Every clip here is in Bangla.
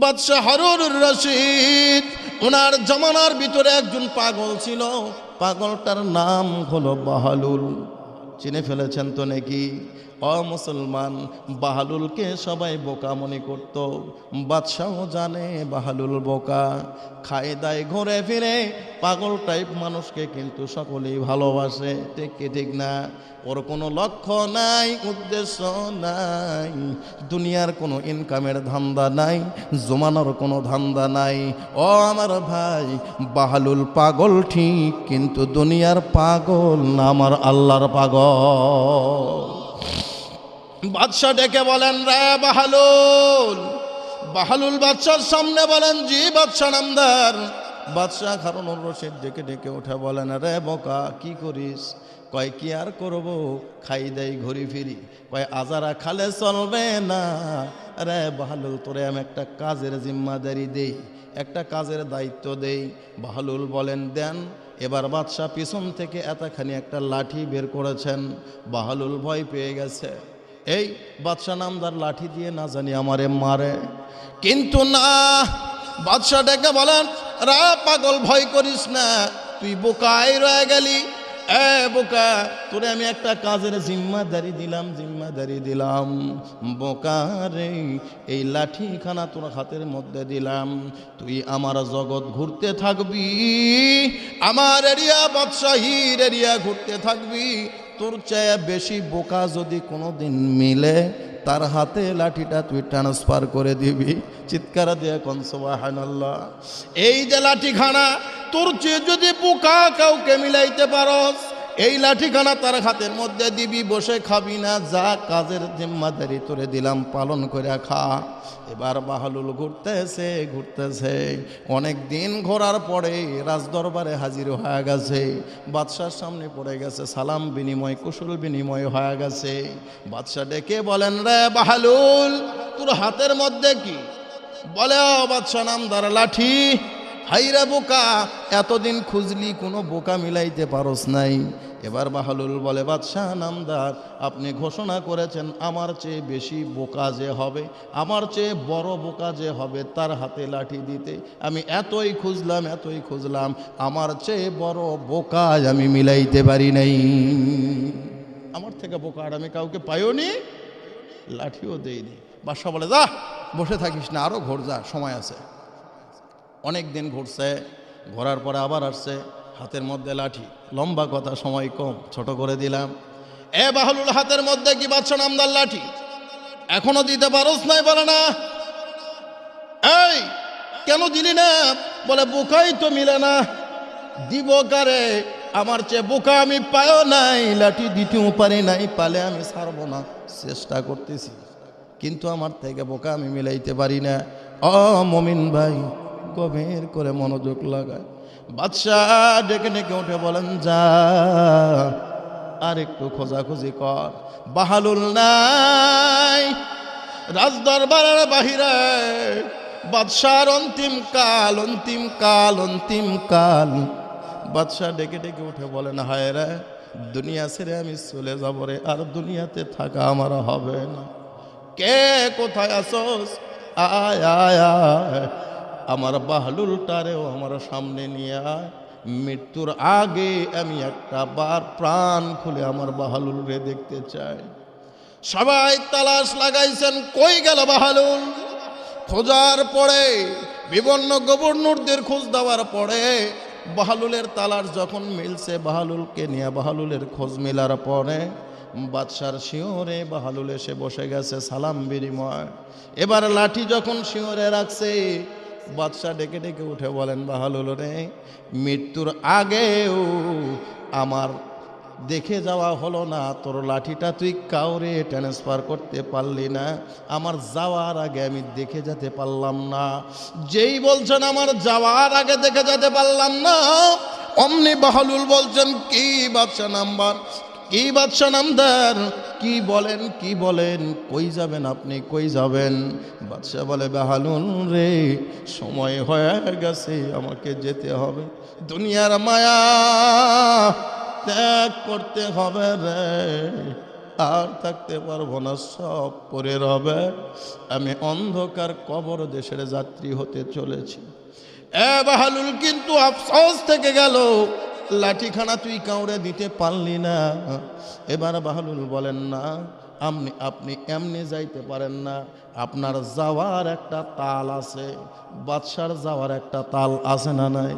বাদশাহ হারুনুর রশিদ ওনার জামানার ভিতরে একজন পাগল ছিল, পাগলটার নাম হলো বাহালুল। চিনে ফেলেছেন তো নাকি? মুসলমান, বাহালুলকে সবাই বোকা মনে করত। বাদশাও জানে বাহালুল বোকা, খায় দায় ঘুরে ফিরে পাগল টাইপ মানুষকে কিন্তু সকলেই ভালোবাসে, ঠিক কি ঠিক না? ওর কোনো লক্ষ্য নাই, উদ্দেশ্য নাই, দুনিয়ার কোনো ইনকামের ধান্দা নাই, জমানোর কোনো ধান্দা নাই। ও আমার ভাই, বাহালুল পাগল ঠিক, কিন্তু দুনিয়ার পাগল না, আমার আল্লাহর পাগল। বাদশাহ ডেকে বলেন, রে বাহালুল। বাহালুল বাদশার সামনে বলেন, জি বাদশাহ নামদার। বাদশাহ হারুনুর রশিদ ডেকে ডেকে উঠে বলেন, রে বোকা কি করিস? কয় কি আর করব, খাই দেই ঘুরি ফিরি। কয় আজারা খালে চলবে না। রে বাহালুল, তোরে আমি একটা কাজের জিম্মাদারি দেই, একটা কাজের দায়িত্ব দেই। বাহালুল বলেন, দেন। এবার বাদশাহ পিছন থেকে এতখানি একটা লাঠি বের করেছেন। বাহালুল ভয় পেয়ে গেছে, এই বাদশাহ নামদার লাঠি দিয়ে না জানি আমারে মারে। কিন্তু না, বাদশাহ ডেকে বলেন, রা পাগল, ভয় করিস না, তুই বোকাই রয়ে গেলি। এ বোকা, তোরে আমি একটা কাজের জিম্মাদারি দিলাম। বোকা রে, এই লাঠিখানা তোর হাতের মধ্যে দিলাম, তুই আমার জগৎ ঘুরতে থাকবি, আমার এরিয়া বাদশাহীর এরিয়া ঘুরতে থাকবি। তোর চেয়ে বেশি বোকা যদি কোনোদিন মিলে, তার হাতে লাঠিটা তুই ট্রান্সফার করে দিবি। চিৎকার দিয়ে কোন সুবহানাল্লাহ। এই যে লাঠিখানা, তোর চেয়ে যদি বোকা কাউকে মিলাইতে পারস, এই লাঠিখানা তার হাতের মধ্যে দিবি, বসে খাবি না, যা কাজের জিম্মাদারি তোরে দিলাম পালন করে খা। এবার বাহালুল ঘুরতেছে অনেক দিন ঘোরার পরে রাজদরবারে হাজির হয়ে গেছে। বাদশার সামনে পড়ে গেছে, সালাম বিনিময়, কুশল বিনিময় হয়ে গেছে। বাদশাহ ডেকে বলেন, রে বাহালুল, তোর হাতের মধ্যে কি? বলে, ও বাদশাহ নামদার, লাঠি। হাইরা বোকা, এতদিন খুঁজলি কোনো বোকা মিলাইতে পারস নাই। এবার বাহালুল বলে, বাদশাহ নামদার, আপনি ঘোষণা করেছেন আমার চেয়ে বেশি বোকা যে হবে, আমার চেয়ে বড় বোকা যে হবে, তার হাতে লাঠি দিতে। আমি এতই খুঁজলাম, আমার চেয়ে বড় বোকা আমি মিলাইতে পারি নাই। আমার থেকে বোকা আর আমি কাউকে পাইওনি, লাঠিও দেইনি। বাদশাহ বলে, যা বসে থাকিস না, আরো ঘোর, যা সময় আছে। অনেক দিন ঘুরছে, ঘোরার পরে আবার আসছে, হাতের মধ্যে লাঠি। লম্বা কথা, সময় কম, ছোট করে দিলাম। এ বাহালুল, হাতের মধ্যে কি বাদশাহ নামদার লাঠি? এখনো দিতে পারোস নাই? বলে না। এই কেন দিলি না? বলে, বোকাই তো মিলে না, দিব কারে? আমার চেয়ে বোকা আমি পায়ও নাই, লাঠি দিতেও পারি নাই, পালে আমি ছাড়বো না, চেষ্টা করতেছি, কিন্তু আমার থেকে বোকা আমি মিলাইতে পারি না। মুমিন ভাই, গভীর করে মনোযোগ লাগায়। বাদশাহ ডেকে ডেকে উঠে বলেন, যা আর একটু খোঁজাখুঁজি কর। বাহালুল নাই রাজদরবারের বাহিরে। বাদশার অন্তিম কাল। বাদশাহ ডেকে ডেকে উঠে বলেন, হায় রে, দুনিয়া ছেড়ে আমি চলে যাব রে, আর দুনিয়াতে থাকা আমার হবে না। কে কোথায় আসোস? আয় আয় আয়, আমার বাহালুলটারেও আমার সামনে নিয়ে আয়। মৃত্যুর আগে আমি একটা বার প্রাণ খুলে আমার বাহালুল রে দেখতে চাই। সবাই তালাশ লাগাইছেন, কই গেল বাহালুল? খোঁজার পরে, বিভিন্ন গভর্নরদের খোঁজ দেওয়ার পরে বাহালুলের তালাশ যখন মিলছে, বাহালুলকে নিয়ে বাহালুলের খোঁজ মেলার পরে বাদশার শিওরে বাহালুল এসে বসে গেছে, সালাম বিনিময়। এবার লাঠি যখন শিওরে রাখছে, বাদশাহ ডেকে ডেকে উঠে বলেন, বাহালুল রে, মৃত্যুর আগেও আমার দেখে যাওয়া হলো না, তোর লাঠিটা তুই কাউরে ট্রান্সফার করতে পারলি না, আমার যাওয়ার আগে আমি দেখে যেতে পারলাম না। যেই বলছেন আমার যাওয়ার আগে দেখে যেতে পারলাম না, অমনি বাহালুল বলছেন, কি বাদশাহ নাম্বার, কি বাদশাহ নামদার, কি বলেন, কই যাবেন আপনি, কই যাবেন? বাদশাহ বলে, বাহালুল রে, সময় হয়ে গেছে, আমাকে যেতে হবে, দুনিয়ার মায়া ত্যাগ করতে হবে রে, আর থাকতে পারবো না, সব পরে রবে। আমি অন্ধকার কবর দেশের যাত্রী হতে চলেছি। এ বাহালুল, কিন্তু আফসোস থেকে গেল, লাঠিখানা তুই কাউরে দিতে পারলি না। এবার বাহালুল বলেন, না আপনি এমনি যাইতে পারেন না, আপনার যাওয়ার একটা তাল আছে, বাদশার যাওয়ার একটা তাল আছে না নাই?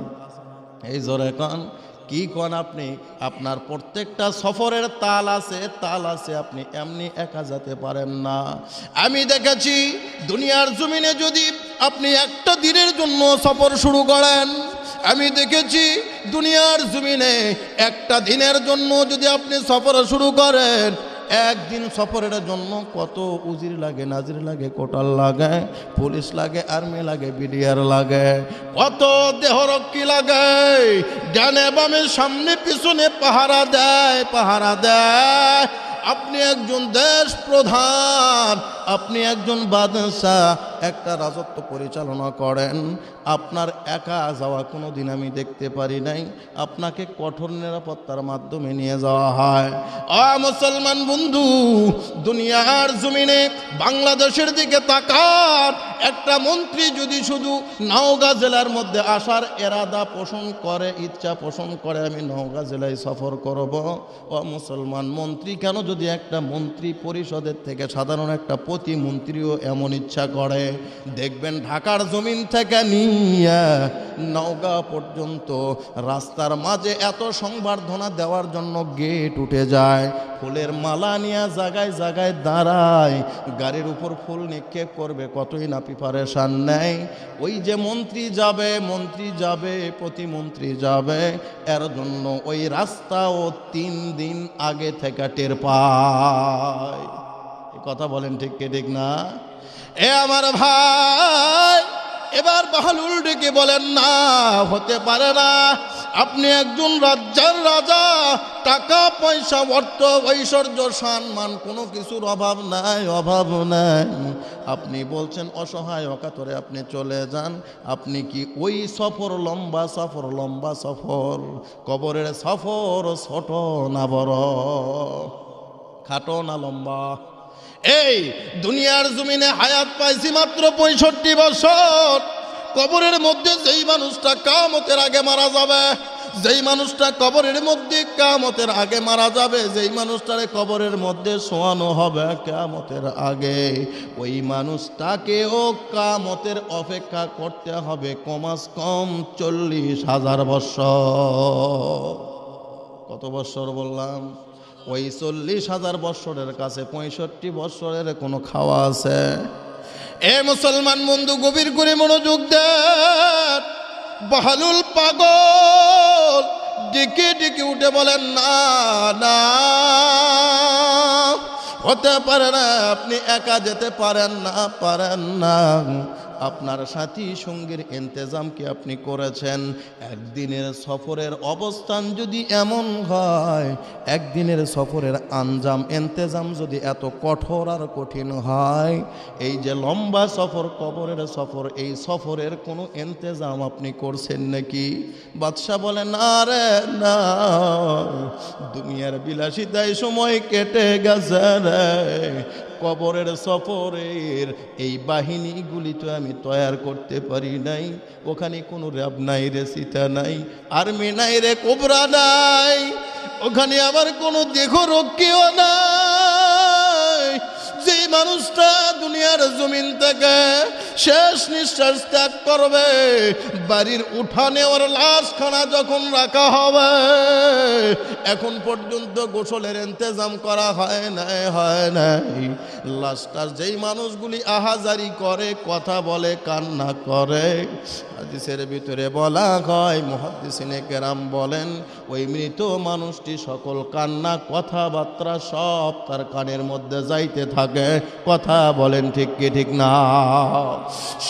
এই জোরে কান, কি কোন আপনি? আপনার প্রত্যেকটা সফরের তাল আছে, আপনি এমনি একা যেতে পারেন না। আমি দেখেছি দুনিয়ার জমিনে যদি আপনি একটা দিনের জন্য সফর শুরু করেন, আমি দেখেছি দুনিয়ার জমিনে একটা দিনের জন্য যদি আপনি সফর শুরু করেন, একদিন সফরের জন্য কত উজির লাগে, নাজির লাগে, কোটাল লাগে, পুলিশ লাগে, আর্মি লাগে, বিডিআর লাগে, কত দেহরক্ষী লাগে, ডানে বামে সামনে পিছনে পাহারা দেয়। আপনি একজন দেশ প্রধান, আপনি একজন বাদশাহ, একটা রাজত্ব পরিচালনা করেন, আপনার একা যাওয়া কোনো দিন আমি দেখতে পারি নাই। আপনাকে কঠোর নিরাপত্তার মাধ্যমে নিয়ে যাওয়া হয়। মুসলমান বন্ধু, দুনিয়ার জমিনে বাংলাদেশের দিকে তাকান, একটা মন্ত্রী যদি শুধু নওগাঁ জেলার মধ্যে আসার এরাদা পোষণ করে, ইচ্ছা পোষণ করে, আমি নওগাঁ জেলায় সফর করব, মুসলমান মন্ত্রী কেন, যদি একটা মন্ত্রী পরিষদের থেকে সাধারণ একটা প্রতিমন্ত্রীও এমন ইচ্ছা করে, দেখবেন ঢাকার জমিন থেকে নিয়ে নওগাঁ পর্যন্ত রাস্তার মাঝে এত সংবর্ধনা দেওয়ার জন্য গেট উঠে যায়, ফুলের মালা নিয়ে জায়গায় জায়গায় দাঁড়ায়, গাড়ির উপর ফুল নিক্ষেপ করবে, কতই না প্রিপারেশন নেয়। ওই যে মন্ত্রী যাবে, প্রতিমন্ত্রী যাবে, এর জন্য ওই রাস্তাও 3 দিন আগে থেকে টের পায়। কথা বলেন ঠিক কি ঠিক না? এ আমার ভাই, এবার বাহালুল ডেকে বলেন, না হতে পারে না, আপনি একজন রাজ্যের রাজা, টাকা পয়সা অর্থ ঐশ্বর্য সম্মান কোনো কিছুর অভাব নাই, আপনি বলছেন অসহায় অকাতরে আপনি চলে যান, আপনি কি ওই সফর লম্বা সফর, কবরের সফর ছোট না বড়, খাটো না লম্বা? এই দুনিয়ার জমিনে হায়াত পাইছি মাত্র 65 বছর, কবরের মধ্যে যেই মানুষটা কিয়ামতের আগে মারা যাবে, যেই মানুষটা কবরের মধ্যে কিয়ামতের আগে মারা যাবে, যেই মানুষটারে কবরের মধ্যে শোয়ানো হবে কিয়ামতের আগে, ওই মানুষটাকেও কিয়ামতের অপেক্ষা করতে হবে কমাস কম 40,000 বছর। কত বছর বললাম? ওই 40,000 বছরের কাছে 65 বছরের কোনো খাওয়া আছে? এ মুসলমান বন্ধু, গভীর করে মনোযোগ দেন। বাহালুল পাগল ডেকে ডেকে উঠে বলেন, না হতে পারে না, আপনি একা যেতে পারেন না, আপনার সাথী সঙ্গীর ইন্তজাম কি আপনি করেছেন? একদিনের সফরের অবস্থান যদি এমন হয়, একদিনের সফরের ইন্তজাম যদি এত কঠোর আর কঠিন হয়, এই যে লম্বা সফর, কবরের সফর, এই সফরের কোনো ইন্তজাম আপনি করছেন নাকি? বাদশাহ বলেন, না রে না, দুনিয়ার বিলাসিতায় সময় কেটে গেছে রে, কবরের সফরের এই বাহিনীগুলি তো আমি তৈয়ার করতে পারি নাই, ওখানে কোনো র্যাব নাই রে, সীতা নাই, আর্মি নাই রে, কোবরা নাই, ওখানে আবার কোনো দেহরক্ষীও নাই। যেই মানুষটা দুনিয়ার জমিন থেকে শেষ নিঃশ্বাস ত্যাগ করবে, বাড়ির উঠানে ওর লাশখানা যখন রাখা হবে, এখন পর্যন্ত গোসলের ইন্তজাম করা হয় নাই। লাশটার যেই মানুষগুলি আহাজারি করে, কথা বলে, কান্না করে, হাদিসের ভিতরে বলা হয়, মুহাদ্দিসিনে কেরাম বলেন, ওই মৃত মানুষটি সকল কান্না কথাবার্তা সব তার কানের মধ্যে যাইতে থাকে। কথা বলেন ঠিক কি ঠিক না?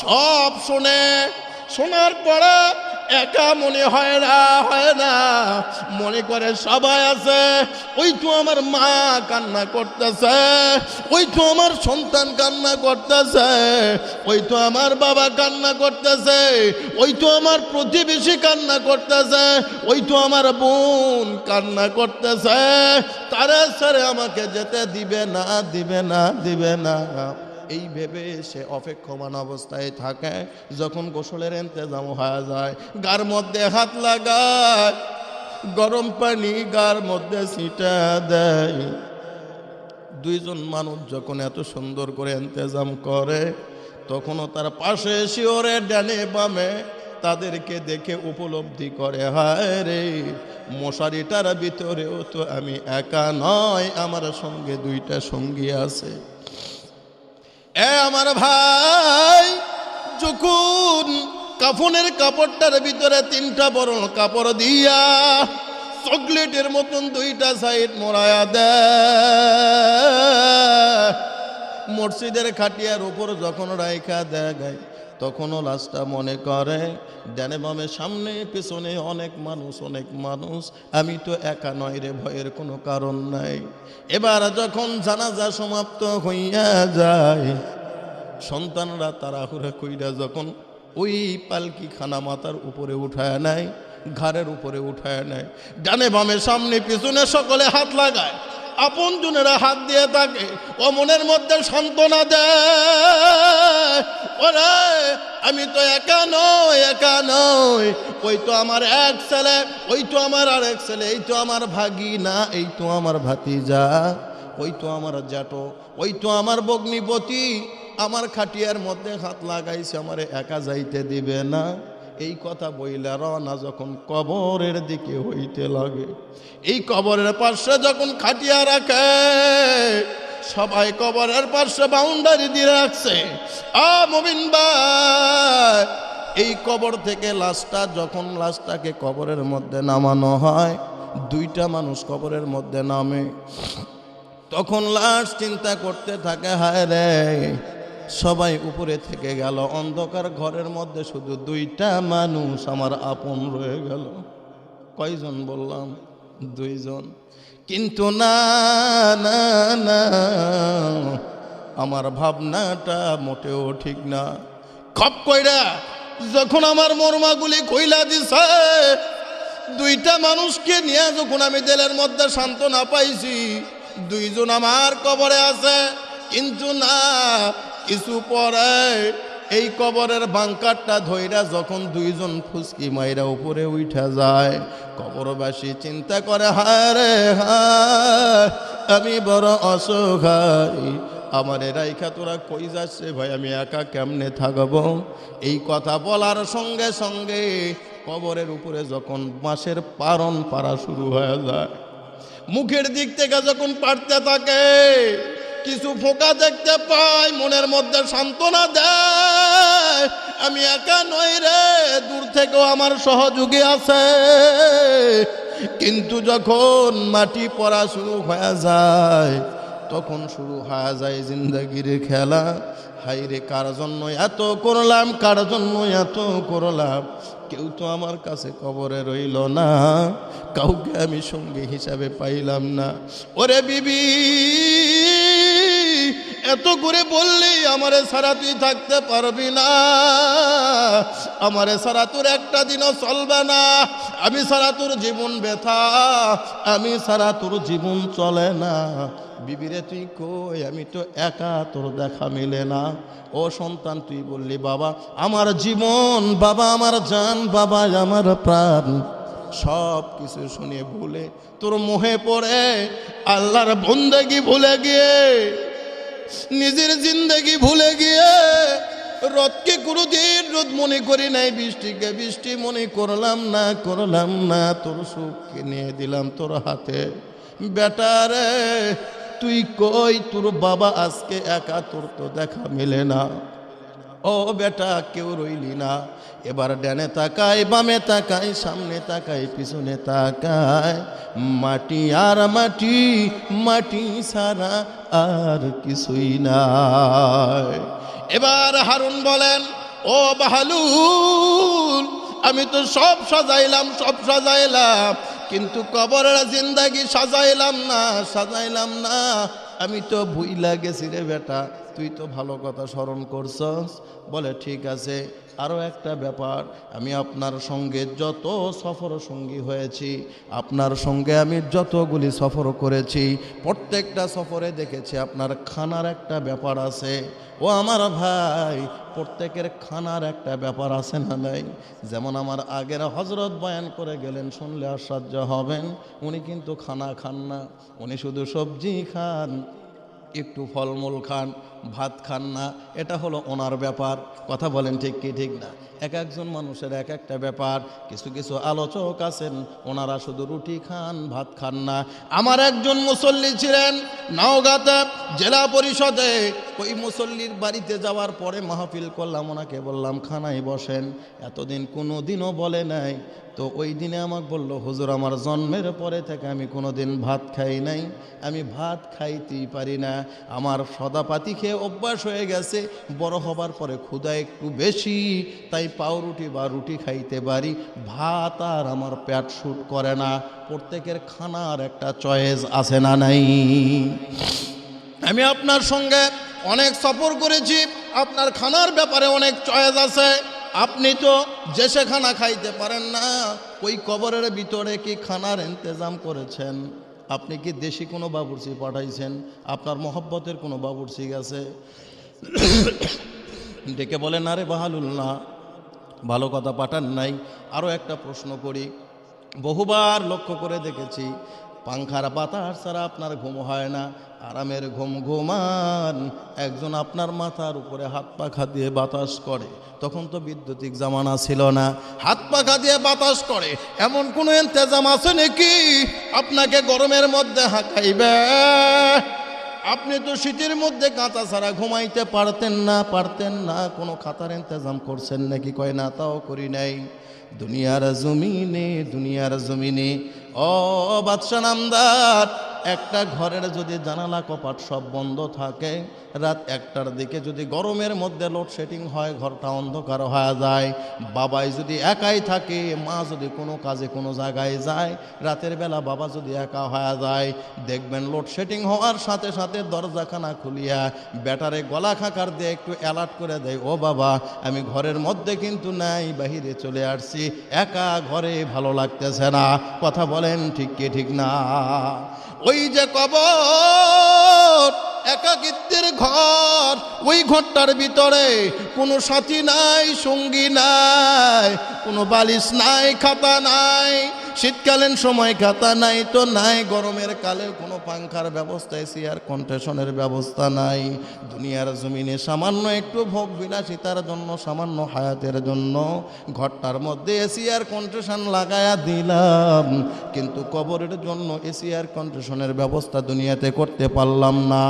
সব শোনার পরে একা মনে হয় না, মনে করে সবাই আছে। ওই তো আমার মা কান্না করতেছে, ওই তো আমার সন্তান কান্না করতেছে, ওই তো আমার বাবা কান্না করতেছে, ওই তো আমার প্রতিবেশী কান্না করতেছে, ওই তো আমার বোন কান্না করতেছে, তারা স্যারে আমাকে যেতে দিবে না, দিবে না, দিবে না। এই ভেবে সে অপেক্ষমান অবস্থায় থাকে। যখন গোসলের ইন্তেজাম হয়ে যায়, গার মধ্যে হাত লাগায়, গরম পানি গার মধ্যে ছিটা দেয়। দুইজন মানুষ যখন এত সুন্দর করে ইন্তেজাম করে, তখনও তার পাশে শিওরে ডানে বামে তাদেরকে দেখে উপলব্ধি করে, হায় রে, মশারিটার ভিতরেও তো আমি একা নয়, আমার সঙ্গে দুইটা সঙ্গী আছে। আমার ভাই, যখন কাফনের কাপড়টার ভিতরে তিনটা বড় কাপড় দিয়া চকলেটের মতন দুইটা সাইড মোড়ায়া দেয়, মসজিদের খাটিয়ার উপর যখন রাইখা দেয়, তখনও লাশটা মনে করে ডানে বামে সামনে পেছনে অনেক মানুষ, আমি তো একা নয় রে, ভয়ের কোনো কারণ নাই। এবার যখন জানাজা সমাপ্ত হইয়া যায়, সন্তানরা তাড়াহুড়া কইরা যখন ওই পালকি খানা মাথার উপরে উঠায় নেয়, ঘাড়ের উপরে উঠায় নেয়, ডানে বামে সামনে পিছনে সকলে হাত লাগায়, আপন জনেরা হাত দিয়ে থাকে, ও মনের মধ্যে সান্ত্বনা দেয়, ওরে আমি তো একা নই, ওই তো আমার এক ছেলে, ওই তো আমার আরেক ছেলে, এই তো আমার ভাগিনা, এই তো আমার ভাতিজা, ওই তো আমার জ্যাঠো, ওই তো আমার ভগ্নিপতি, আমার খাটিয়ার মধ্যে হাত লাগাইছে, আমারে একা যাইতে দিবে না। এই কথা বইলা রওনা যখন কবরের দিকে হইতে লাগে, এই কবরের পাশে যখন খাটিয়া রাখে, সবাই কবরের পাশে বাউন্ডারি দিয়ে রাখছে। মুমিন ভাই, এই কবর থেকে লাশটাকে কবরের মধ্যে নামানো হয়, দুইটা মানুষ কবরের মধ্যে নামে, তখন লাশ চিন্তা করতে থাকে, হায় রে, সবাই উপরে থেকে গেল, অন্ধকার ঘরের মধ্যে শুধু দুইটা মানুষ আমার আপন রয়ে গেল। কয়জন বললাম? দুইজন। কিন্তু না না না, আমার ভাবনাটা মোটেও ঠিক না। খপ কইরা যখন আমার মর্মাগুলি কইলা দিছে, দুইটা মানুষকে নিয়ে যখন আমি দিলের মধ্যে সান্ত্বনা পাইছি, দুইজন আমার কবরে আছে, কিন্তু না, কিছু পরে এই কবরের বাঙ্কারটা ধইরা যখন দুইজন ফুসকি মাইরা উপরে উঠা যায়, কবরবাসী চিন্তা করে, হায় রে হায়, আমি বড় অসহায়, আমারে রাইখা তোরা কই যাচ্ছে ভাই, আমি একা কেমনে থাকবো? এই কথা বলার সঙ্গে সঙ্গে কবরের উপরে যখন বাঁশের পারণ পাড়া শুরু হয়ে যায়, মুখের দিক থেকে যখন পাড়তে থাকে, কিছু ফোঁকা দেখতে পাই, মনের মধ্যে সান্ত্বনা দেয়, আমি একা নই রে, দূর থেকেও আমার সহযোগী আছে। কিন্তু যখন মাটি পড়া শুরু হয়ে যায়, তখন শুরু হয়ে যায় জিন্দগির খেলা। হাইরে, কার জন্য এত করলাম, কার জন্য এত করলাম, কেউ তো আমার কাছে কবরে রইল না, কাউকে আমি সঙ্গী হিসাবে পাইলাম না। ওরে বিবি, এত করে বললি আমারে ছাড়া তুই থাকতে পারবি না, আমারে ছাড়া তোর একটা দিনও চলবে না, আমি ছাড়া তোর জীবন ব্যথা, আমি ছাড়া তোর জীবন চলে না। বিবিরে তুই কই, আমি তো একা, তোর দেখা মিলে না। ও সন্তান, তুই বললি বাবা আমার জীবন, বাবা আমার জান, বাবা আমার প্রাণ, সব কিছু শুনে ভুলে তোর মোহে পড়ে আল্লাহর বন্দেগি ভুলে গিয়ে, নিজের জিন্দেগি ভুলে গিয়ে, রথকে কোনোদিন রোদ মনে করি নাই, বৃষ্টিকে বৃষ্টি মনে করলাম না, তোর সুখকে নিয়ে দিলাম তোর হাতে। বেটারে তুই কই, তোর বাবা আজকে একা, তোর তো দেখা মিলে না। ও বেটা, কেউ রইলি না। এবার ডানে তাকাই, বামে তাকাই, সামনে তাকাই, পিছনে তাকাই, মাটি আর মাটি, মাটি ছাড়া আর কিছুই নাই। এবার হারুন বলেন, ও বাহালুল, আমি তো সব সাজাইলাম, কিন্তু কবরের জিন্দেগি সাজাইলাম না। আমি তো ভুইলা গেছি রে বেটা, তুই তো ভালো কথা স্মরণ করছস। বলে ঠিক আছে, আরও একটা ব্যাপার, আমি আপনার সঙ্গে যত সফর সঙ্গী হয়েছি, আপনার সঙ্গে আমি যতগুলি সফর করেছি, প্রত্যেকটা সফরে দেখেছি আপনার খানার একটা ব্যাপার আছে। ও আমার ভাই, প্রত্যেকের খানার একটা ব্যাপার আছে না নাই? যেমন আমার আগের হজরত বয়ান করে গেলেন, শুনলে আশ্চর্য হবেন, উনি কিন্তু খানা খান না, উনি শুধু সবজি খান, একটু ফলমূল খান, ভাত খান না। এটা হলো ওনার ব্যাপার। কথা বলেন ঠিক কি ঠিক না? এক একজন মানুষের এক একটা ব্যাপার। কিছু কিছু আলোচক আছেন, ওনারা শুধু রুটি খান, ভাত খান না। আমার একজন মুসল্লি ছিলেন নওগাঁতে জেলা পরিষদে, ওই মুসল্লির বাড়িতে যাওয়ার পরে মাহফিল করলাম, ওনাকে বললাম খানায় বসেন, এতদিন কোনো দিনও বলে নাই। তো ওই দিনে আমাকে বলল, হুজুর আমার জন্মের পরে থেকে আমি কোনো দিন ভাত খাই নাই, আমি ভাত খাইতেই পারি না, আমার সদাপাতি খেয়ে অভ্যাস হয়ে গেছে, বড় হবার পরে ক্ষুধা একটু বেশি, তাই পাউরুটি বা রুটি খাইতে পারি, ভাত আর আমার পেট শুট করে না। প্রত্যেকের খানার একটা চয়েস আছে না নাই? আমি আপনার সঙ্গে অনেক সফর করেছি, আপনার খানার ব্যাপারে অনেক চয়েস আছে। আপনি তো যে সেখানা খাইতে পারেন না, ওই কবরের ভিতরে কি খানার ইন্তজাম করেছেন? আপনি কি দেশি কোনো বাবুর্চি পাঠাইছেন? আপনার মহব্বতের কোনো বাবুর্চি গেছে? ডেকে বলেন আরে বাহালুল্লাহ, ভালো কথা পাঠান নাই। আরও একটা প্রশ্ন করি, বহুবার লক্ষ্য করে দেখেছি, পাংখার বাতাস ছাড়া আপনার ঘুম হয় না, আরামের ঘুম ঘুমান, একজন আপনার মাথার উপরে হাত পাখা দিয়ে বাতাস করে। তখন তো বিদ্যুতিক জামানা ছিল না, হাত পাখা দিয়ে বাতাস করে, এমন কোনো ইন্তজাম আছে নাকি আপনাকে গরমের মধ্যে হাঁকাইবে? আপনি তো শীতের মধ্যে কাঁথা ছাড়া ঘুমাইতে পারতেন না, কোনো খাতার ইন্তজাম করছেন নাকি? কয় না, তাও করি নাই। দুনিয়ার জমিনে ও বাদশা নামদার, একটা ঘরের যদি জানালা কপাট সব বন্ধ থাকে, রাত 1টার দিকে যদি গরমের মধ্যে লোডশেডিং হয়, ঘরটা অন্ধকার হয়ে যায়, বাবাই যদি একাই থাকে, মা যদি কোনো কাজে কোনো জায়গায় যায়, রাতের বেলা বাবা যদি একা হয়ে যায়, দেখবেন লোডশেডিং হওয়ার সাথে সাথে দরজাখানা খুলিয়া ব্যাটারে গলা খাকার দিয়ে একটু অ্যালার্ট করে দেয়, ও বাবা আমি ঘরের মধ্যে কিন্তু নাই, বাহিরে চলে আসছি, একা ঘরে ভালো লাগতেছে না। কথা বলেন ঠিক কি ঠিক না? ওই যে কবর একাকিত্বের ঘর, ওই ঘরটার ভিতরে কোনো সাথী নাই, সঙ্গী নাই, কোনো বালিশ নাই, খাতা নাই, শীতকালীন সময় খাতা নাই তো নাই, গরমের কালে কোনো পাংখার ব্যবস্থা, এসি আর কন্ডিশনের ব্যবস্থা নাই। দুনিয়ার জমিনে সামান্য একটু ভোগ বিলাসিতার জন্য, সামান্য হায়াতের জন্য ঘরটার মধ্যে এসি আর কন্ডিশন লাগায়া দিলাম, কিন্তু কবরের জন্য এসি আর কন্ডিশনের ব্যবস্থা দুনিয়াতে করতে পারলাম না।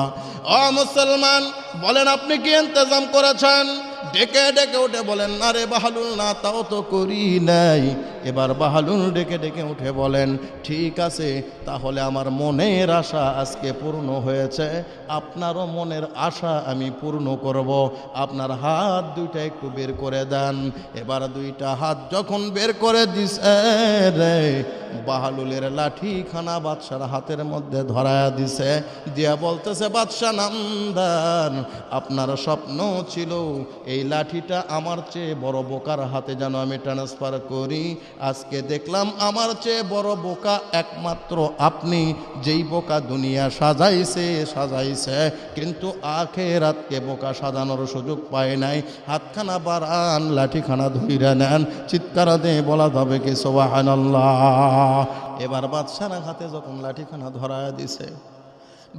ও মুসলমান, বলেন আপনি কি ইন্তজাম করেছেন? ডেকে ডেকে উঠে বলেন, না রে বাহালুল, না তাও তো করি নাই। এবার বাহালুল ডেকে ডেকে উঠে বলেন, ঠিক আছে, তাহলে আমার মনের আশা আজকে পূর্ণ হয়েছে, আপনারও মনের আশা আমি পূর্ণ করব। আপনার হাত দুইটা একটু বের করে দেন। এবার দুইটা হাত যখন বের করে দিছে রে, বাহালুলের লাঠিখানা বাদশার হাতের মধ্যে ধরায়া দিছে, দিয়া বলতেছে, বাদশা নামদার, আপনার স্বপ্ন ছিল এই লাঠিটা আমার চেয়ে বড় বোকার হাতে যেন আমি ট্রান্সফার করি। আজকে দেখলাম আমার চেয়ে বড় বোকা একমাত্র আপনি, যেই বোকা দুনিয়া সাজাইছে কিন্তু আখিরাতকে বোকা সাজানোর সুযোগ পায় নাই। হাতখানা বাড়ান, লাঠিখানা ধইরা নেন, চিৎকার দিয়ে বলা যাবে কি সুবহানাল্লাহ। এবার বাদশার হাতে যখন লাঠিখানা ধরায়া দিছে,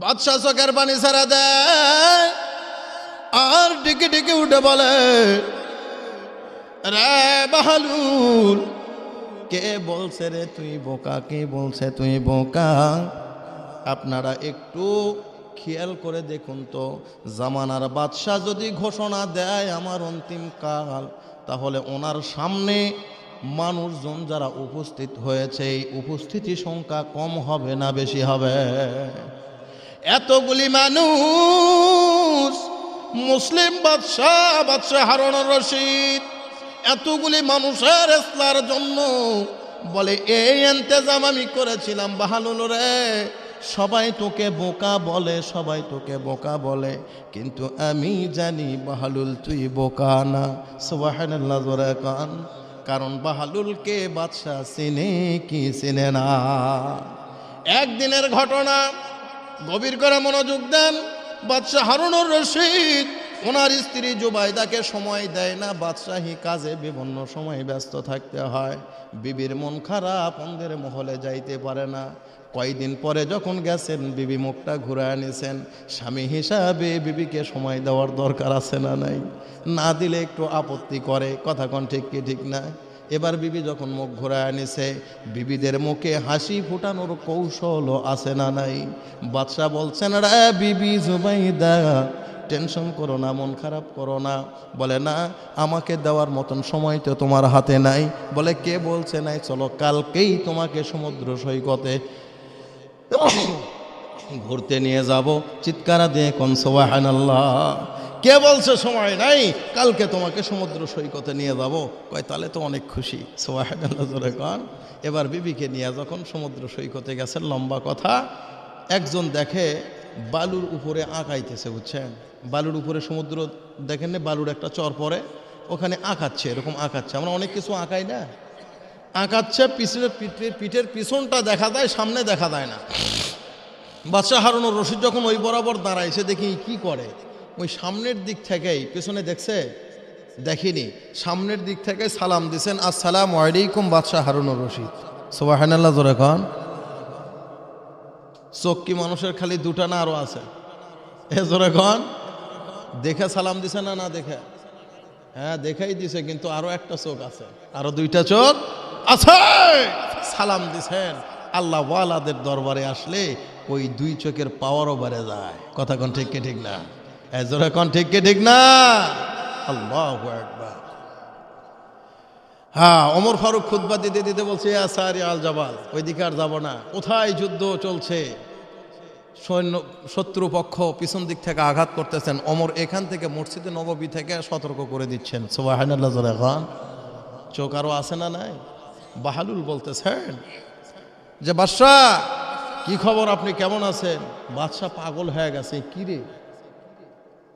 বাদশা চোখের পানি ছেড়ে দেয়, আর ডেকে ডেকে উঠে বলে, রে বাহালুল, কে বলছে রে তুই বোকা? কে বলছে তুই বোকা? আপনারা একটু খেয়াল করে দেখুন তো, জামানার বাদশা যদি ঘোষণা দেয় আমার অন্তিম কাল, তাহলে ওনার সামনে মানুষজন যারা উপস্থিত হয়েছে, এই উপস্থিতি সংখ্যা কম হবে না বেশি হবে? এতগুলি মানুষ, মুসলিম বাদশা হারুনুর রশিদ এতগুলি মানুষের ইসলার জন্য। বলে এই ইন্তজাম আমি করেছিলাম বাহালুল রে, সবাই তোকে বোকা বলে, সবাই তোকে বোকা বলে, কিন্তু আমি জানি বাহালুল তুই বোকা না। সুবহানাল্লাহ জোরে কান। কারণ বাহালুলকে বাদশাহ চিনে কি চিনে না। একদিনের ঘটনা, গভীর করে মনোযোগ দেন। বাদশাহ হারুনুর রশিদ ওনার স্ত্রী জুবাইদাকে সময় দেয় না, বাদশাহী কাজে বিভিন্ন সময় ব্যস্ত থাকতে হয়। বিবির মন খারাপ, অন্ধের মহলে যাইতে পারে না। কয়দিন পরে যখন গেছেন, বিবি মুখটা ঘুরায় নিছেন। স্বামী হিসাবে বিবিকে সময় দেওয়ার দরকার আছে না নাই? না দিলে একটু আপত্তি করে, কথা কোন ঠিক কি ঠিক না? এবার বিবি যখন মুখ ঘোরায় নিছে, বিবিদের মুখে হাসি ফুটানোর কৌশল আছে না নাই? বাদশাহ বলছেন, রে বিবি জুবাইদা, টেনশন করো না, মন খারাপ করো না। বলে না, আমাকে দেওয়ার মতন সময় তো তোমার হাতে নাই। বলে কে বলছে নাই? চলো কালকেই তোমাকে সমুদ্র সৈকতে ঘুরতে নিয়ে যাব। চিৎকার দিয়ে কোন সুবহানাল্লাহ। কে বলছে সময় নাই? কালকে তোমাকে সমুদ্র সৈকতে নিয়ে যাব। কয় তাহলে তো অনেক খুশি। সুবহানাল্লাহ জোরে কোন। এবার বিবিকে নিয়ে যখন সমুদ্র সৈকতে গেছেন, লম্বা কথা, একজন দেখে বালুর উপরে আঁকাইতেছে, বুঝছেন? বালুর উপরে সমুদ্র দেখেন না, বালুর একটা চর পরে, ওখানে আঁকাচ্ছে, এরকম আঁকাচ্ছে। আমরা অনেক কিছু আঁকাই না, আঁকাচ্ছে। পিঠের পিছনটা দেখা যায়, সামনে দেখা যায় না। বাদশাহ হারুনুর রশিদ যখন ওই বরাবর দাঁড়াইছে, দেখি কি করে, ওই সামনের দিক থেকেই, পেছনে দেখছে দেখিনি, সামনের দিক থেকে সালাম দিছেন, আসসালামু আলাইকুম বাদশাহ হারুনুর রশিদ। সুবহানাল্লাহ জোরে কোন। চোখ কি মানুষের খালি দুটা না আরো আছে? এ জোরে কোন। দেখে সালাম দিছে না? না দেখে? হ্যাঁ দেখাই দিছে, কিন্তু আরো একটা চোখ আছে, আরো দুইটা চোখ আছে। সালাম দিছেন। আল্লাহ ওয়ালাদের দরবারে আসলে ওই দুই চোখের পাওয়ারও বেড়ে যায়। কথা কোন ঠিক কি ঠিক না? এ জোরে কোন ঠিক কি ঠিক না? আল্লাহু আকবার। হ্যাঁ, ওমর ফারুক খুতবা দিতে দিতে বলছে, ইয়া সারি আল জাবাল, ওইদিকে আর যাব না। কোথায় যুদ্ধ চলছে, সৈন্য শত্রুপক্ষ পিছন দিক থেকে আঘাত করতেছেন। ওমর এখান থেকে মসজিদে নববী থেকে সতর্ক করে দিচ্ছেন। সুবহানাল্লাহ জোরে কোন। চোখ আরো আছে না নাই? বাহালুল বলতেছেন যে বাদশাহ কি খবর, আপনি কেমন আছেন? বাদশাহ পাগল হয়ে গেছে, কি রে,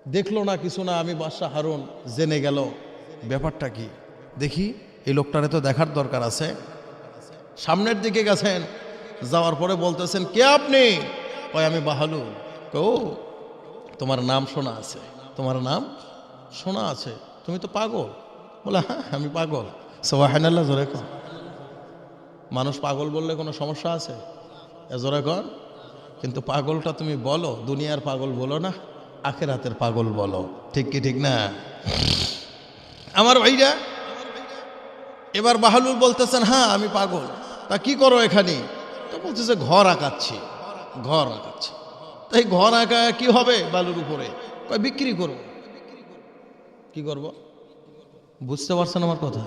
দেখলো না কিছু না, আমি বাদশাহ হারুন, জেনে গেল ব্যাপারটা কি, দেখি এই লোকটারে তো দেখার দরকার আছে। সামনের দিকে গেছেন, যাওয়ার পরে বলতেছেন, কে আপনি? কয় আমি বাহালুল। ও, তোমার নাম শোনা আছে, তোমার নাম শোনা আছে, তুমি তো পাগল। বলে হ্যাঁ আমি পাগল। সুবহানাল্লাহ জোরে কোন। মানুষ পাগল বললে কোনো সমস্যা আছে? জোরে কোন। কিন্তু পাগলটা তুমি বলো, দুনিয়ার পাগল বলো না, আখিরাতের পাগল বলো। ঠিক কি ঠিক না আমার ভাইরা? এবার বাহালুল বলতেছেন, হ্যাঁ আমি পাগল। তা কি করো এখানে? তো বলতেছে ঘর আঁকাচ্ছি, ঘর আঁকাচ্ছি। তাই ঘর আঁকা কি হবে বালুর উপরে? কয় বিক্রি করব। কি করব? বুঝতে পারছেন আমার কথা?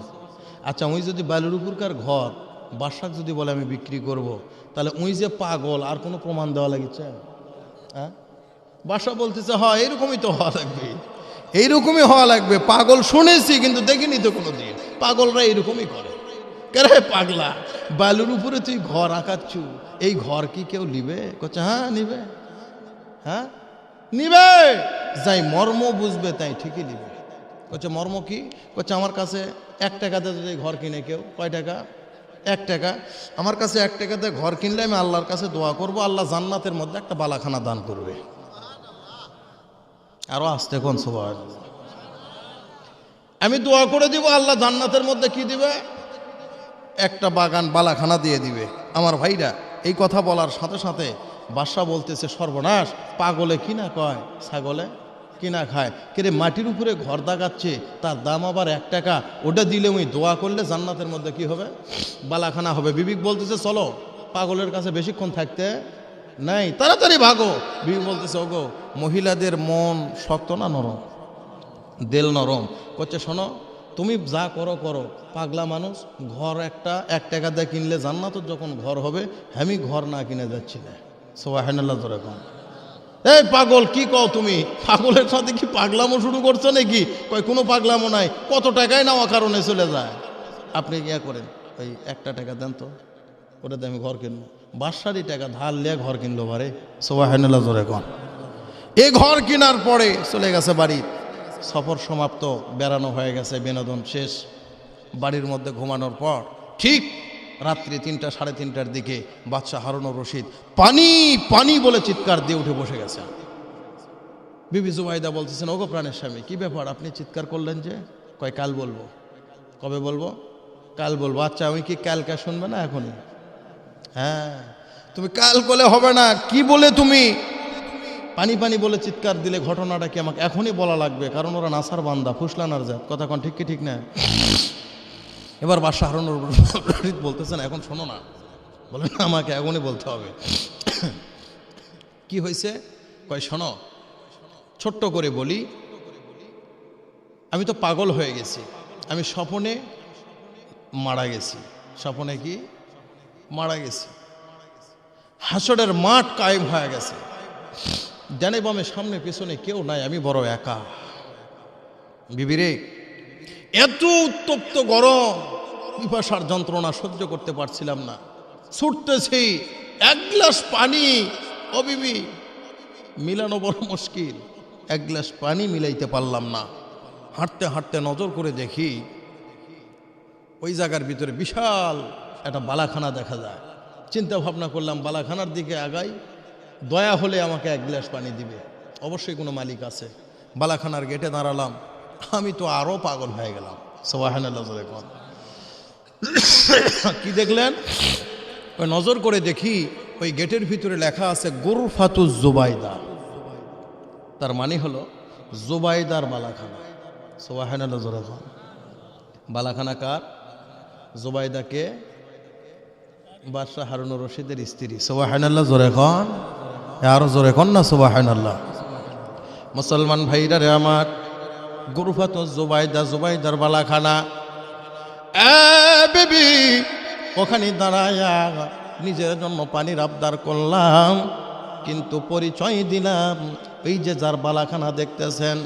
আচ্ছা, ওই যদি বালুর উপরকার ঘর বাদশাহ যদি বলে আমি বিক্রি করব, তাহলে ওই যে পাগল, আর কোনো প্রমাণ দেওয়া লাগিচ্ছে? হ্যাঁ, বাদশাহ বলতেছে হয় এরকমই তো হওয়া লাগবে, এইরকমই হওয়া লাগবে। পাগল শুনেছি কিন্তু দেখিনি তো কোনো দিন। পাগলরা এইরকমই করে। কেরে পাগলা, বালুর উপরে তুই ঘর আঁকাচ্ছু, এই ঘর কি কেউ নিবে? কচ্ছে হ্যাঁ নিবে। হ্যাঁ নিবে, যাই মর্ম বুঝবে তাই ঠিকই নিবে। কচ্ছে মর্ম কি? কচ্ছে আমার কাছে 1 টাকাতে যদি ঘর কিনে কেউ, কয় টাকা? 1 টাকা। আমার কাছে 1 টাকাতে ঘর কিনলে আমি আল্লাহর কাছে দোয়া করব, আল্লাহ জান্নাতের মধ্যে একটা বালাখানা দান করবে। আরো আসতে কোন সুবহানাল্লাহ। আমি দোয়া করে দিব, আল্লাহ জান্নাতের মধ্যে কি দিবে? একটা বাগান বালাখানা দিয়ে দিবে। আমার ভাইরা, এই কথা বলার সাথে সাথে বাদশাহ বলতেছে সর্বনাশ, পাগলে কিনা কয়, ছাগলে কিনা খায়। কেরে মাটির উপরে ঘর দাগাচ্ছে, তার দাম আবার 1 টাকা। ওটা দিলে ওই দোয়া করলে জান্নাতের মধ্যে কি হবে? বালাখানা হবে। বিবিক বলতেছে চলো, পাগলের কাছে বেশিক্ষণ থাকতে নাই, তাড়াতাড়ি ভাগো। বিবি বলতেছে ওগো, মহিলাদের মন শক্ত না নরম? দেল নরম। করছে শোনো, তুমি যা করো করো, পাগলা মানুষ, ঘর একটা 1 টাকা দিয়ে কিনলে জান্নাতের যখন ঘর হবে, আমি ঘর না কিনে যাচ্ছি না। সুবহানাল্লাহ জোরে কোন। এই পাগল, কি কও তুমি? পাগলের সাথে কি পাগলামো শুরু করছো নাকি? কয় কোনো পাগলামো নাই, কত টাকায় নেওয়া কারণে চলে যায়। আপনি ইয়া করেন, ওই 1 টাকা দেন তো, ওটাতে আমি ঘর কিনবো। বাসারই টাকা ধার লিয়ে ঘর কিনলো বারে। সুবহানাল্লাহ জোরে কোন। এই ঘর কেনার পরে চলে গেছে বাড়ি, সফর সমাপ্ত, বেড়ানো হয়ে গেছে, বিনোদন শেষ। বাড়ির মধ্যে ঘুমানোর পর ঠিক রাত্রি 3টা 3:30টার দিকে বাদশাহ হারুনুর রশিদ পানি পানি বলে চিৎকার দিয়ে উঠে বসে গেছে। বিবি জুবাইদা বলতেছেন, ওগো প্রাণের স্বামী, কি ব্যাপার, আপনি চিৎকার করলেন যে? কয় কাল বলবো। কবে বলবো? কাল বলবো। আচ্ছা, আমি কি কালকে শুনবে না এখনই? হ্যাঁ, তুমি কাল বলে হবে না, কি বলে তুমি পানি পানি বলে চিৎকার দিলে ঘটনাটা কি আমাকে এখনই বলা লাগবে? কারণ ওরা নাসার বান্দা, ফুসলানার জাত, কথা কোন ঠিক কি ঠিক না? এবার বাদশাহ হারুনুর রশিদ বলতেছেন, এখন শোনো না। বলেন আমাকে এখনই বলতে হবে। কি হয়েছে? কয় শোনো, ছোট্ট করে বলি, আমি তো পাগল হয়ে গেছি, আমি স্বপ্নে মারা গেছি। স্বপ্নে কি মারা গেছি। হাসরের মাঠ কায়েম হয়ে গেছে, ডানে বামে সামনে পেছনে কেউ নাই, আমি বড় একা। বিবিরে, এত উত্তপ্ত গরম, পিপাসার যন্ত্রণা সহ্য করতে পারছিলাম না, ছুটতেছি, 1 গ্লাস পানি, ও বিবি, মিলানো বড় মুশকিল, 1 গ্লাস পানি মিলাইতে পারলাম না। হাঁটতে হাঁটতে নজর করে দেখি ওই জায়গার ভিতরে বিশাল একটা বালাখানা দেখা যায়। চিন্তা ভাবনা করলাম, বালাখানার দিকে আগাই, দয়া হলে আমাকে 1 গ্লাস পানি দিবে, অবশ্যই কোনো মালিক আছে। বালাখানার গেটে দাঁড়ালাম, আমি তো আরো পাগল হয়ে গেলাম। সুবহানাল্লাহ। কি দেখলেন? ওই নজর করে দেখি ওই গেটের ভিতরে লেখা আছে গুরফাতুজ জুবাইদা, তার মানে হলো জুবাইদার বালাখানা। সুবহানাল্লাহ। বালাখানা কার? জুবাইদাকে বাদশাহ হারুনুর রশিদের স্ত্রী। সুবহানাল্লাহ জোরে কোন, আরো জোরে কোন না সুবহানাল্লাহ। মুসলমান ভাইরা রে আমার, গুরফাতুজ জুবাইদা, জুবাইদার বালাখানা। বেবি, ওখানে দাঁড়ায়া নিজের জন্য পানির আবদার করলাম, কিন্তু পরিচয় দিলাম, এই যে যার বালাখানা দেখতেছেন